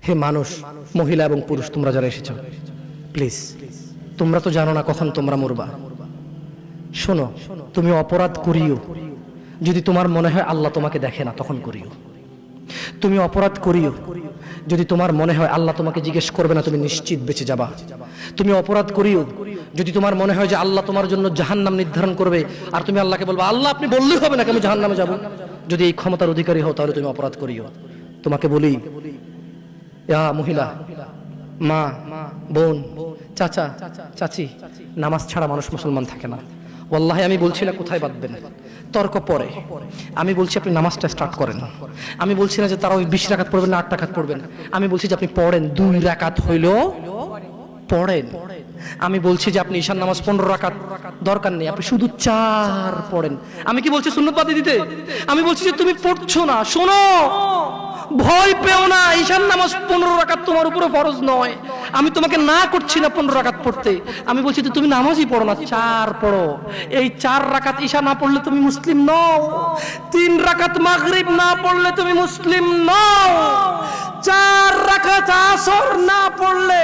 হে মানুষ, মহিলা এবং পুরুষ তোমরা যারা এসেছো, প্লিজ, তোমরা তো জানো না কখন তোমরা মরবা। শোনো, তুমি অপরাধ করিও যদি তোমার মনে হয় আল্লাহ তোমাকে দেখে না, তখন করিও। তুমি অপরাধ করিও যদি তোমার মনে হয় আল্লাহ তোমাকে জিজ্ঞেস করবে না, তুমি নিশ্চিত বেঁচে যাবা। তুমি অপরাধ করিও যদি তোমার মনে হয় যে আল্লাহ তোমার জন্য জাহান্নাম নির্ধারণ করবে, আর তুমি আল্লাহকে বলবা আল্লাহ আপনি বললেই হবে না আমি জাহান্নামে যাব। যদি এই ক্ষমতার অধিকারী হও তাহলে তুমি অপরাধ করিও। তোমাকে বলি, মহিলা, মা, বোন, চাচা, চাচি, নামাজ ছাড়া মানুষ মুসলমান থাকে না। ওয়াল্লাহি আমি বলছি না কোথায় বাঁধবেন, তর্ক পরে। আমি বলছি আপনি নামাজটা স্টার্ট করেন। আমি বলছি না যে তারা ওই 20 রাকাত পড়বেন না 8 রাকাত পড়বেন। আমি বলছি যে আপনি পড়েন, 2 রাকাত হইল পড়েন। আমি বলছি যে আপনি ঈশার নামাজ 15 রাকাত দরকার নেই, আপনি শুধু 4 পড়েন। আমি কি বলছি সুন্নত বাদ দিতে? আমি বলছি যে তুমি পড়ছো না, শোনো, ভয় পেও না, ঈশার নামাজ 15 রাকাত তোমার উপরে ফরজ নয়। আমি তোমাকে না করছি না 15 রাকাত পড়তে। আমি বলছি যে তুমি নামাজই পড়ো না, 4 পড়ো। এই 4 রাকাত ঈশা না পড়লে তুমি মুসলিম নও। 3 রাকাত মাগরিব না পড়লে তুমি মুসলিম নও। 4 রাকাত আসর না পড়লে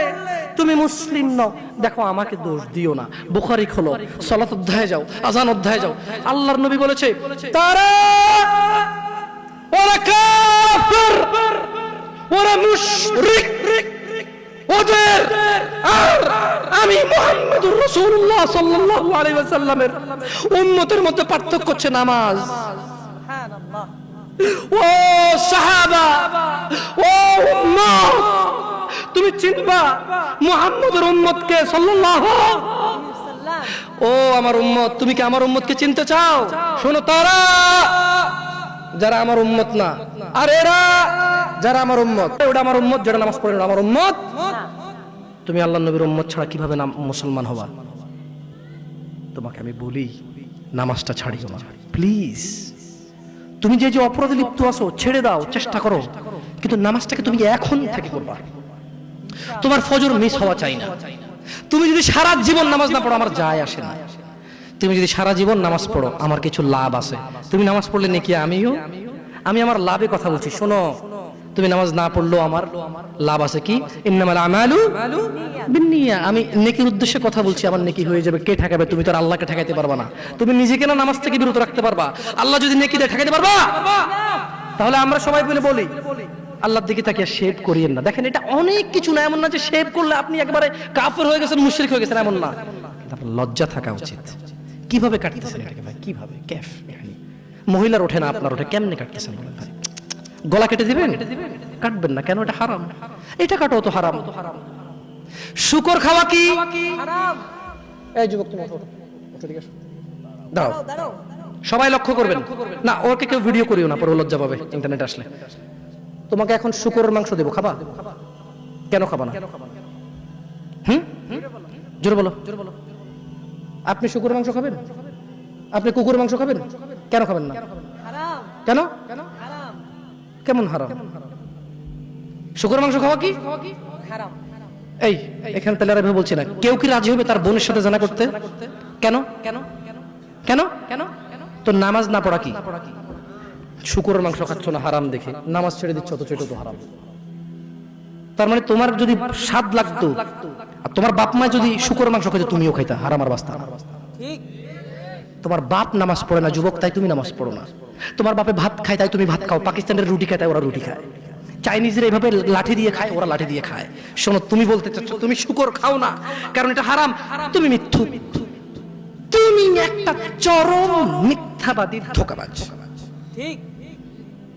তুমি মুসলিম নও। দেখো, আমাকে দোষ দিও না। বুখারী খোলো, সালাত অধ্যায়ে যাও, আযান অধ্যায়ে যাও। আল্লাহর নবী বলেছে, তারা ওরা কাফির, ওরা মুশরিক, ওদের আর আমি মুহাম্মদুর রাসূলুল্লাহ সাল্লাল্লাহু আলাইহি ওয়াসাল্লামের উম্মতের মধ্যে পার্থক্য হচ্ছে নামাজ। সুবহানাল্লাহ। ও সাহাবা, ও উম্মত, তুমি চিনবা মুহাম্মদের উম্মতকে সাল্লাল্লাহু আলাইহি ওয়াসাল্লাম। ও আমার উম্মত, তুমি কি আমার উম্মতকে চিনতে চাও? শোনো, তারা যারা আমার উম্মত না, আর এরা যারা আমার উম্মত। ওটা আমার উম্মত যারা নামাজ পড়ে না, আমার উম্মত। তুমি আল্লাহর নবীর উম্মত ছাড়া কিভাবে মুসলমান হবা? তোমাকে আমি বলি, নামাজটা ছাড়িও না প্লিজ। তুমি যে অপরাধে লিপ্ত আছো ছেড়ে দাও, চেষ্টা করো, কিন্তু নামাজটাকে তুমি এখন থেকে করবা। তোমার ফজর মিস হওয়া চাই না। তুমি যদি সারা জীবন নামাজ না পড়ো, আমার যায় আসে না। তুমি যদি সারা জীবন নামাজ পড়ো, আমার কিছু লাভ আছে। তুমি নামাজ পড়লে নেকি আমি আমার লাভে কথা বলছি। শোনো, তুমি নামাজ না পড়লেও আমার লাভ আছে। কি? ইন্নামাল আমালু বিন্নিয়া। আমি নেকির উদ্দেশ্যে কথা বলছি, আমার নেকি হয়ে যাবে। কে ঠেকাবে? তুমি তো আর আল্লাহকে ঠেকাইতে পারবা না। তুমি নিজেকে না নামাজ থেকে বিরত রাখতে পারবা, আল্লাহ যদি নেকি দেয় ঠেকাইতে পারবা? তাহলে আমরা সবাই বলি আল্লাহর দিকে তাকিয়ে শেভ করিয়েন না। দেখেন, এটা অনেক কিছু না, এমন না যে শেভ করলে আপনি একেবারে কাফের হয়ে গেছেন, মুশরিক হয়ে গেছেন, এমন না। লজ্জা থাকা উচিত। কিভাবে কাটতেছেন এটাকে ভাই? কিভাবে? কেফ? মহিলার ওঠে না, আপনার ওঠে, কেমনে কাটতেছেন বলেন ভাই? গলা কেটে দিবেন? কাটবেন না কেন? এটা হারাম। এটা কাটো তো হারাম। শুকর খাওয়া কি হারাম? এই যুবক, তুমি ওঠো, ঠিক আছে, দাঁড়াও। সবাই লক্ষ্য করবেন না, ওকে কেউ ভিডিও করিও না, পরে লজ্জা পাবে ইন্টারনেট আসলে। তোমাকে এখন শুকরের মাংস দেবো, খাবা? কেন খাবা না? জোরে বলো। আপনি শুকরের মাংস খাবেন? আপনি কুকুরের মাংস খাবেন? কেন খাবেন না? কেন? কেমন হারাম? শুকরের মাংস খাওয়া কি হারাম? এই এখানে তাহলে আর বলছি না, কেউ কি রাজি হবে তার বোনের সাথে জানা করতে? কেন? তো নামাজ না পড়া কি? শুকরের মাংস খাচ্ছ না হারাম দেখে নামাজ ছেড়ে দিচ্ছ, তো সেটা তো হারাম। তার মানে তোমার যদি স্বাদ লাগতো আর তোমার বাপ মা যদি শুকরের মাংস খাইতো, তুমিও খাইতা, হারাম আর বাস্তা। ঠিক। তোমার বাপ নামাজ পড়ে না যুবক, তাই তুমি নামাজ পড়ো না। তোমার বাপে ভাত খায় তাই তুমি ভাত খাও। পাকিস্তানের রুটি খায় তাই ওরা রুটি খায়। চাইনিজরা এইভাবে লাঠি দিয়ে খায়, ওরা লাঠি দিয়ে খায়। শোনো, তুমি বলতে চাচ্ছ তুমি শুকর খাও না কারণ এটা হারাম, তুমি মিথ্যু। তুমি একটা চরম মিথ্যাবাদী, ধোঁকাবাজ। ঠিক।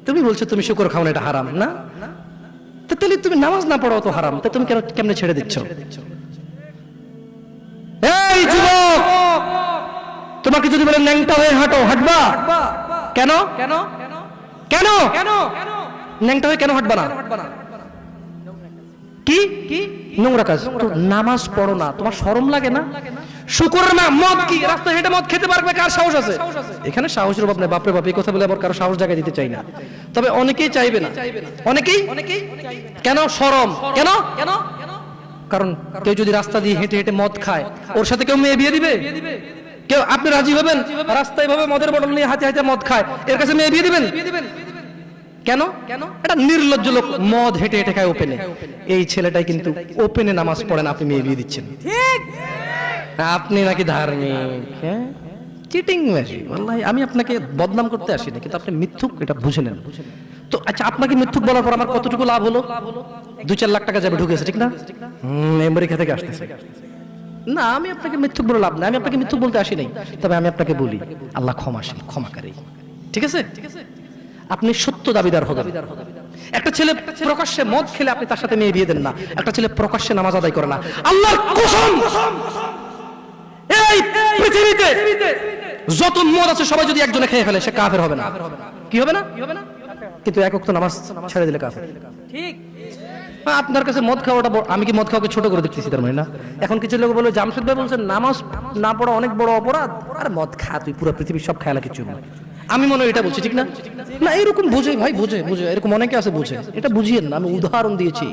তুমি বলছো তুমি শুকর খাও না, এটা হারাম না? তাহলে তুমি নামাজ না পড়াও তো হারাম, তা তুমি কেমনে ছেড়ে দিচ্ছ? এই যুবক, তোমাকে যদি বলে ন্যাংটা হয়ে হাঁটো, হাঁটবা? কেন? ন্যাংটা হয়ে কেন হাঁটবা না? কি নোংরা কাজ? নামাজ পড়ো না, তোমার শরম লাগে না? শুকরের না মদ কি রাস্তায় হেঁটে মদ খেতে পারবে? কার সাহস আছে? এখানে সাহসের অভাব নেই। বাপরে বাপ, এই কথা বলে আবার কারো সাহস জায়গায় দিতে চাই না, তবে অনেকেই চাইবে না। অনেকেই কেন? শরম। কেন? কারণ কেউ যদি রাস্তা দিয়ে হেঁটে হেঁটে মদ খায়, ওর সাথে কেউ মেয়ে বিয়ে দিবে? কেউ? আপনি রাজি হবেন রাস্তায় ভাবে মদের বটল নিয়ে হাতে হাতে মদ খায়, এর কাছে মেয়ে বিয়ে দিবেন? কেন? এটা নির্লজ্জ লোক মদ হেঁটে হেঁটে খায় ওপেনে। এই ছেলেটাই কিন্তু ওপেনে নামাজ পড়ে না, আপনি মেয়ে বিয়ে দিচ্ছেন। ঠিক, আপনি নাকি ধার্মিক। হ্যাঁ, চিটিং মেশি। ওয়াল্লাহি আমি আপনাকে বদনাম করতে আসিনি, কিন্তু আপনি মিথ্যুক, এটা বুঝে নেন। তো আচ্ছা, আপনাকে মিথ্যুক বলার পর আমার কতটুকু লাভ হলো? 2-4 লাখ টাকা যাবে ঢুকেছে, ঠিক না? আমেরিকা থেকে আসতেছে। না, আমি আপনাকে মিথ্যুক বলে লাভ না, আমি আপনাকে মিথ্যুক বলতে আসি নাই। তবে আমি আপনাকে বলি, আল্লাহ ক্ষমাশীল, ক্ষমাকারী। ঠিক আছে? আপনি সত্য দাবিদার হবেন। একটা ছেলে প্রকাশ্যে মদ খেলে আপনি তার সাথে মেয়ে বিয়ে দেন না। একটা ছেলে প্রকাশ্যে নামাজ আদায় করে না। আল্লাহর কসম, এই পৃথিবীতে যত মদ আছে সবাই যদি একজনে খেয়ে ফেলে, সে কাফের হবে না। কি হবে না? কিন্তু এক ওয়াক্ত নামাজ ছেড়ে দিলে কাফের। ঠিক। আপনার কাছে মদ খাওয়াটা, আমি কি মদ খাওয়াকে ছোট করে দেখতেছি তার মানে? না। এখন কিছু লোক বলে, জামশেদ ভাই বলছেন নামাজ না পড়া অনেক বড় অপরাধ, আর মদ খা তুই, পুরো পৃথিবীর সব খেলা কিছু না। আমি মনে হয় এটা বলছি, ঠিক না? না, এরকম বুঝে ভাই, বুঝে এরকম অনেকে আছে বুঝে। এটা বুঝিয়েন না, আমি উদাহরণ দিয়েছি।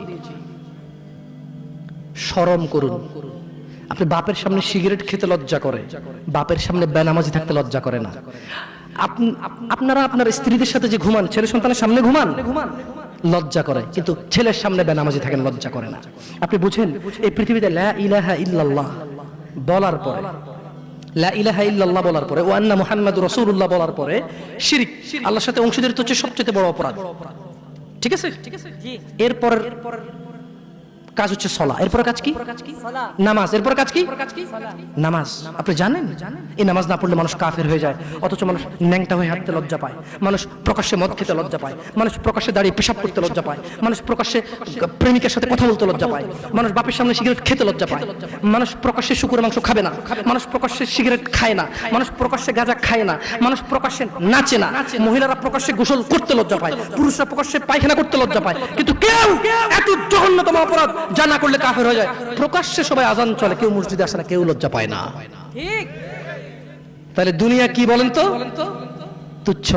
শরম করুন। আপনি বাপের সামনে সিগারেট খেতে লজ্জা করে, বাপের সামনে বেনামাজি থাকতে লজ্জা করে না। আপনারা আপনার স্ত্রীদের সাথে যে ঘুমান, ছেলে সন্তানের সামনে ঘুমান, লজ্জা করে, কিন্তু ছেলের সামনে বেনামাজি থাকেন, লজ্জা করে না। আপনি বুঝেন, এই পৃথিবীতে লা ইলাহা ইল্লাল্লাহ বলার পরে, লা ইলাহা ইল্লাল্লাহ বলার পরে, ওয়া আন্না মুহাম্মাদুর রাসূলুল্লাহ বলার পরে শিরক, আল্লাহর সাথে অংশীদারিত্ব হচ্ছে সবচেয়ে বড় অপরাধ। ঠিক আছে? এরপর কাজ হচ্ছে সালাহ। এরপর কাজ কি? নামাজ। এরপর কাজ কি? নামাজ। আপনি জানেন এই নামাজ না পড়লে মানুষ কাফের হয়ে যায়, অথচ মানুষ ন্যাংটা হয়ে হাঁটতে লজ্জা পায়, মানুষ প্রকাশ্যে মদ খেতে লজ্জা পায়, মানুষ প্রকাশ্যে দাঁড়িয়ে পেশাব করতে লজ্জা পায়, মানুষ প্রকাশ্যে প্রেমিকের সাথে কথা বলতে লজ্জা পায়, মানুষ বাপের সামনে সিগারেট খেতে লজ্জা পায়, মানুষ প্রকাশ্যে শুকরের মাংস খাবে না, মানুষ প্রকাশ্যে সিগারেট খায় না, মানুষ প্রকাশ্যে গাঁজা খায় না, মানুষ প্রকাশ্যে নাচে না, মহিলারা প্রকাশ্যে গোসল করতে লজ্জা পায়, পুরুষরা প্রকাশ্যে পায়খানা করতে লজ্জা পায়, কিন্তু কেউ এত জঘন্যতম অপরাধ যা না করলে কাফের হয়ে যায়। প্রকাশ্যে সবাই আজান চলে, কেউ মসজিদে আসে না, কেউ লজ্জা পায় না। ঠিক। তাহলে দুনিয়া কি বলেন তো? তুচ্ছ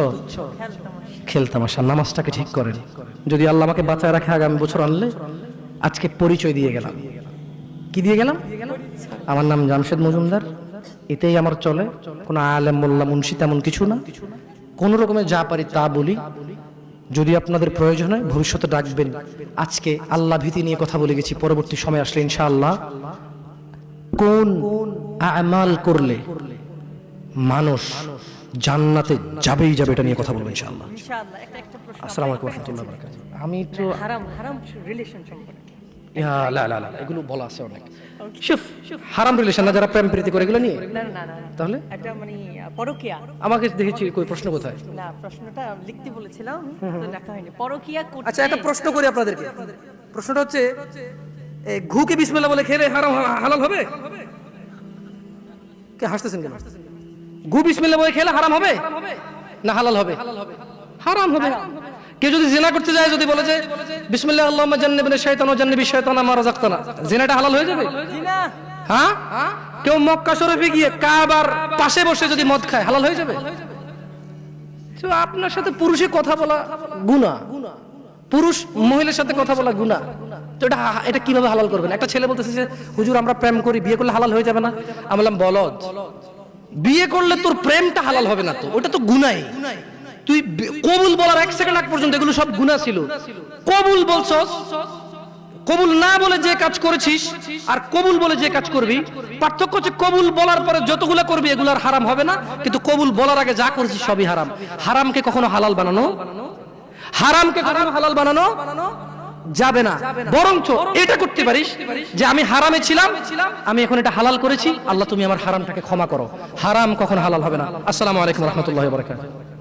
খেলতামাশা। নামাজটাকে ঠিক করেন। যদি আল্লাহ আমাকে বাঁচায় রাখে, আগামী বছর আনলে, আজকে পরিচয় দিয়ে গেলাম। কি দিয়ে গেলাম? আমার নাম জামশেদ মজুমদার, এতেই আমার চলে। কোনো আলেম মোল্লা মুন্সি তেমন কিছু না, কোন রকমে যা পারি তা বলি। যদি আপনাদের প্রয়োজন হয় ভবিষ্যতে ডাকবেন। আজকে আল্লাহ ভীতি নিয়ে কথা বলে গেছি, পরবর্তী সময় আসলে ইনশাআল্লাহ কোন আমাল করলে মানুষ জান্নাতে যাবেই যাবে, এটা নিয়ে কথা বলবো ইনশাআল্লাহ। আসসালামু আলাইকুম ওয়া রাহমাতুল্লাহি ওয়া বারাকাতুহু। আমি তো হারাম রিলেশন সম্পর্কে এগুলো বলা আছে অনেক। হারাম রিলেশন না, যারা প্রেম প্রীতি করে, এগুলো নিয়ে না। তাহলে একটা মানে পরকিয়া। আমাকে দেখেছি কই প্রশ্ন কোথায়? না, প্রশ্নটা লিখতে বলেছিলাম, তো লেখা হয়নি। পরকিয়া করতে। আচ্ছা, একটা প্রশ্ন করি আপনাদেরকে। প্রশ্নটা হচ্ছে, ঘুকে বিসমিল্লাহ বলে খেলে হারাম হালাল হবে? কে হাসতেছেন কেন? ঘু বিসমিল্লাহ বলে খেলে হারাম হবে না হালাল হবে? হারাম হবে। কেউ যদি জিনা করতে যায়, যদি বলে যে বিসমিল্লাহ আল্লাহুম্মা জান্নিবনা শাইতান ওয়া জান্নিবিশ শাইতানা মা রাযাকতানা, জিনাটা হালাল হয়ে যাবে? জিনা। হ্যাঁ? কেউ মক্কা শরীফে গিয়ে কাবার পাশে বসে যদি মদ খায়, হালাল হয়ে যাবে? তো আপনার সাথে পুরুষে কথা বলা গুনাহ, পুরুষ মহিলার সাথে কথা বলা গুনাহ। তো এটা কিভাবে হালাল করবেন? একটা ছেলে বলতেছে যে হুজুর আমরা প্রেম করি, বিয়ে করলে হালাল হয়ে যাবে না? আমি বললাম বলদ, বিয়ে করলে তোর প্রেমটা হালাল হবে না, তো ওটা তো গুনাহই। তুই কবুল বলার 1 সেকেন্ড আগ পর্যন্ত এগুলো সব গুনাহ ছিল। কবুল বলছস, কবুল না বলে যে কাজ করেছিস আর কবুল বলে যে কাজ করবি, পার্থক্য হচ্ছে কবুল বলার পরে যতগুলো করবি এগুলো আর হারাম হবে না, কিন্তু কবুল বলার আগে যা করেছিস সবই হারাম। হারামকে কখনো হালাল বানানো, হারামকে কখনো হালাল বানানো যাবে না। বরঞ্চ এটা করতে পারিস যে আমি হারামে ছিলাম, আমি এখন এটা হালাল করেছি, আল্লাহ তুমি আমার হারামটাকে ক্ষমা করো। হারাম কখনো হালাল হবে না। আসসালামু আলাইকুম ওয়া রাহমাতুল্লাহি ওয়া বারাকাতুহু।